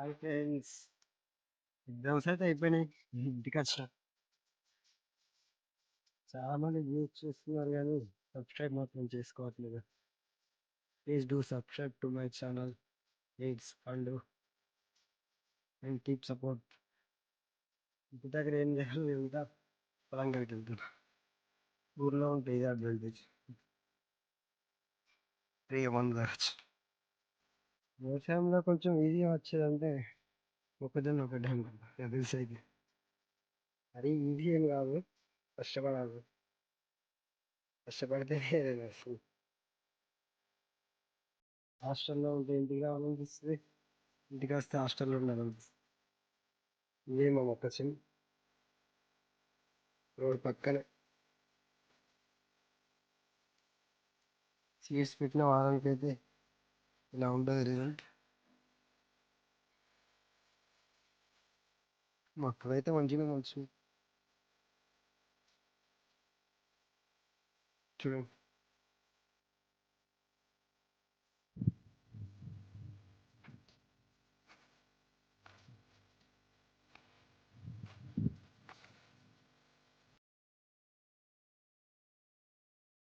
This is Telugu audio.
Hi friends. ఎగ్జామ్స్ అయితే అయిపోయినాయి. ఇంటికి వచ్చిన. చాలా మంది వ్యూస్ చూస్తున్నారు కానీ సబ్స్క్రైబ్ మాత్రం చేసుకోవట్లేదు. Please do subscribe to my channel. AIDS పండు అండ్ కీప్ సపోర్ట్. ఇంటి దగ్గర ఏం చేయాలి ఇంకా పొలం గడికి వెళ్తున్నా. ఊర్లో ఉంటే ఇదే అడ్వాంటేజ్. ఫ్రీగా మందు తాగొచ్చు. వ్యవసాయంలో కొంచెం ఈజీగా వచ్చేదంటే మొక్కజొన్న ఒకటే అనుకుంటా. నాకు తెలిసి అయితే అది ఈజీ ఏం కాదు, కష్టపడాలి. కష్టపడితేనే ఏదైనా వస్తుంది. హాస్టల్లో ఉంటే ఇంటికి రావాలనిపిస్తుంది, ఇంటికి వస్తే హాస్టల్లో ఉండాలనిపిస్తుంది. ఇదే మా మొక్క చిన్న రోడ్ పక్కనే. సీడ్స్ పెట్టిన వారానికి అయితే ఇలా ఉంటుంది రిజల్ట్. మొక్కలు అయితే మంచిగా మంచి చూడండి.